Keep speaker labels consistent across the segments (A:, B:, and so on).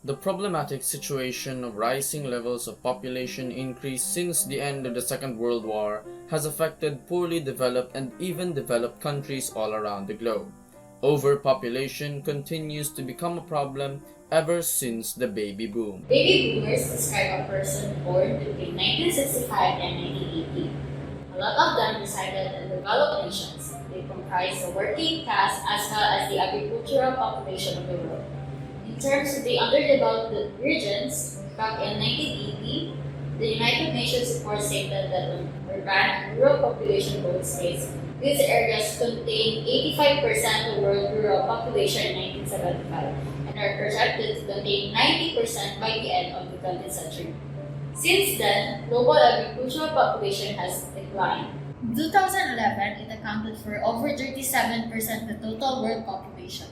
A: The problematic situation of rising levels of population increase since the end of the Second World War has affected poorly developed and even developed countries all around the globe. Overpopulation continues to become a problem ever since the baby boom.
B: Baby boomers describe a person born between 1965 and 1980. A lot of them resided in developed nations. They comprise the working class as well as the agricultural population of the world. In terms of the underdeveloped regions, back in 1980, the United Nations report stated that when urban and rural population both states, these areas contain 85% of the world rural population in 1975 and are projected to contain 90% by the end of the 20th century. Since then, global agricultural population has declined. In 2011, it accounted for over 37% of the total world population,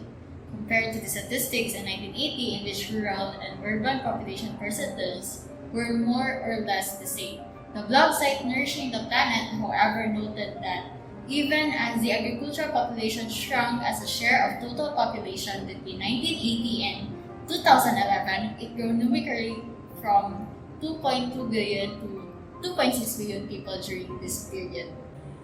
B: compared to the statistics in 1980 in which rural and urban population percentages were more or less the same. The blog site Nourishing the Planet, however, noted that even as the agricultural population shrunk as a share of total population between 1980 and 2011, it grew numerically from 2.2 billion to 2.6 billion people during this period.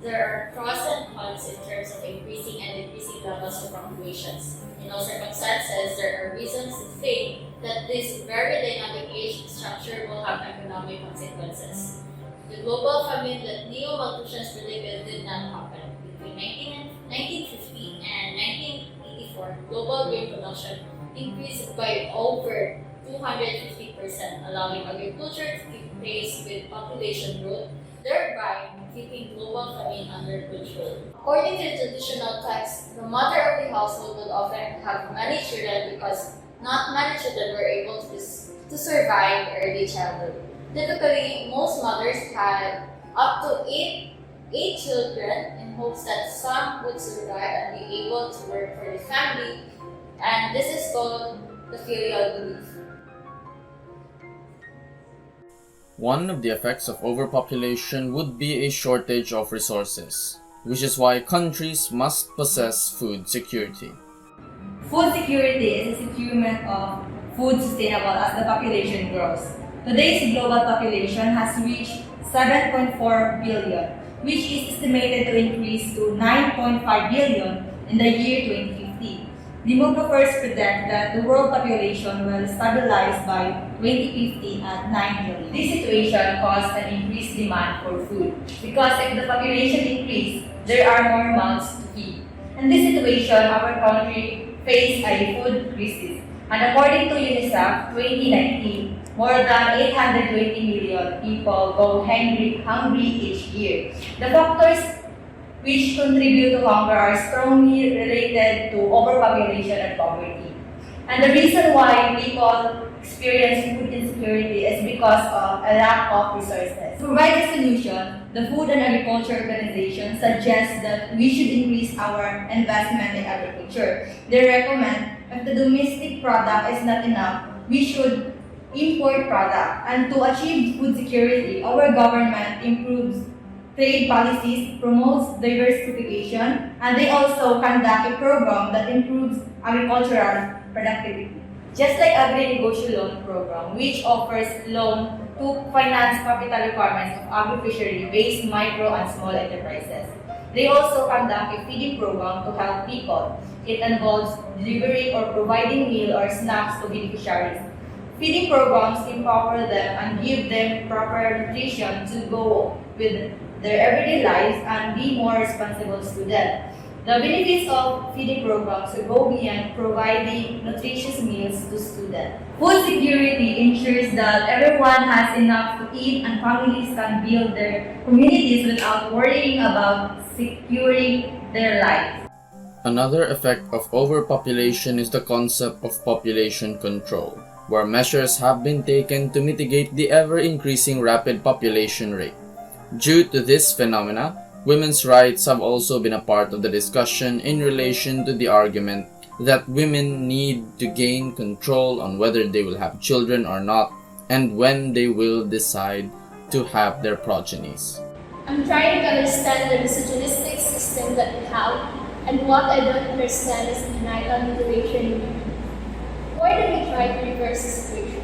B: There are pros and cons in terms of increasing and decreasing levels of populations. In all circumstances, there are reasons to think that this very dynamic age structure will have economic consequences. The global famine that neo-Malthusians predicted did not happen. Between 1950 and 1984, global grain production increased by over 250%, allowing agriculture to keep pace with population growth, thereby keeping global famine under control. According to traditional texts, the mother of the household would often have many children because not many children were able to survive early childhood. Typically, most mothers had up to eight children in hopes that some would survive and be able to work for the family, and this is called the filial belief.
A: One of the effects of overpopulation would be a shortage of resources, which is why countries must possess food security.
C: Food security is the securement of food sustainable as the population grows. Today's global population has reached 7.4 billion, which is estimated to increase to 9.5 billion in the year 2050. Demographers predict that the world population will stabilize by 2050 at 9 billion. This situation caused an increased demand for food because if the population increases, there are more mouths to feed. In this situation, our country faced a food crisis. And according to UNICEF 2019, more than 820 million people go hungry each year. The factors which contribute to hunger are strongly related to overpopulation and poverty. And the reason why people experience food insecurity is because of a lack of resources. To provide a solution, the Food and Agriculture Organization suggests that we should increase our investment in agriculture. They recommend if the domestic product is not enough, we should import product. And to achieve food security, our government improves trade policies, promotes diversification, and they also conduct a program that improves agricultural productivity. Just like Agri-Negosyo Loan Program, which offers loan to finance capital requirements of agri-fishery-based micro and small enterprises. They also conduct a feeding program to help people. It involves delivering or providing meal or snacks to beneficiaries. Feeding programs empower them and give them proper nutrition to go with their everyday lives and be more responsible students. The benefits of feeding programs will go beyond providing nutritious meals to students. Food security ensures that everyone has enough to eat and families can build their communities without worrying about securing their lives.
A: Another effect of overpopulation is the concept of population control, where measures have been taken to mitigate the ever-increasing rapid population rate. Due to this phenomena, women's rights have also been a part of the discussion in relation to the argument that women need to gain control on whether they will have children or not and when they will decide to have their progenies.
D: I'm trying to understand the misogynistic system that we have, and what I don't understand is the genital mutilation. why don't we try to reverse the situation?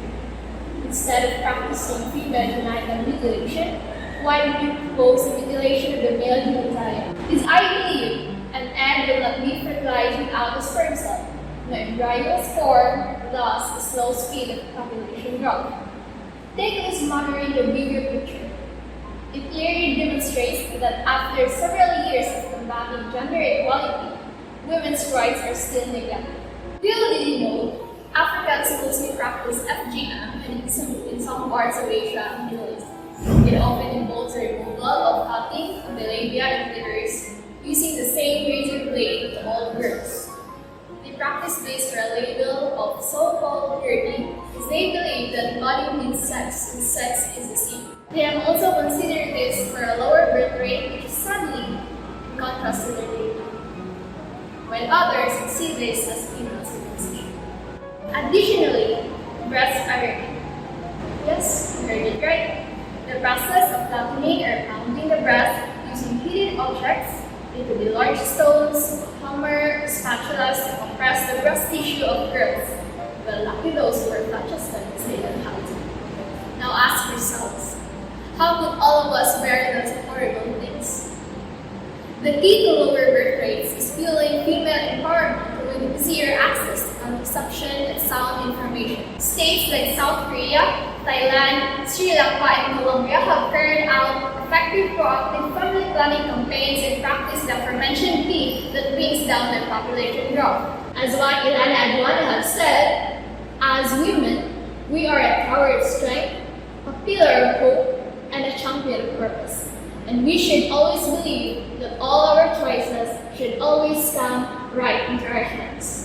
D: Instead of practicing female genital mutilation, why would you propose the mutilation of the male genitalia? Because I believe an egg will not be fertilized without a sperm cell. No embryo is formed, thus a slow speed of population growth. Take this matter in the bigger picture. It clearly demonstrates that after several years of combating gender equality, women's rights are still neglected. Little did you know, Africans mostly practice FGM in some parts of Asia and Middle East. It often involves the removal of cutting of the labia and clitoris using the same razor blade to all girls. They practice this for a label of so-called purity because they believe that body means sex and sex is the same. They have also considered this for a lower birth rate, which is sadly in contrast to their data, while others see this as female circumcision. Additionally, breast ironing. Yes, you heard it right. The process of flattening or pounding the breast using heated objects, it could be large stones, hammer, spatulas to compress the breast tissue of girls. Well, lucky those who were flat chested because they learned how to. Now ask yourselves, how could all of us bear those horrible things? The key to lower birth rates is fueling female empowerment with easier access to contraception and sound information. States like South Korea, Thailand, Sri Lanka, and Colombia have carried out effective proactive family planning campaigns and practice the aforementioned key that brings down their population growth. As what Ilana and Juana have said, as women, we are a tower of strength, a pillar of hope, and a champion of purpose. And we should always believe that all our choices should always come right into our hands.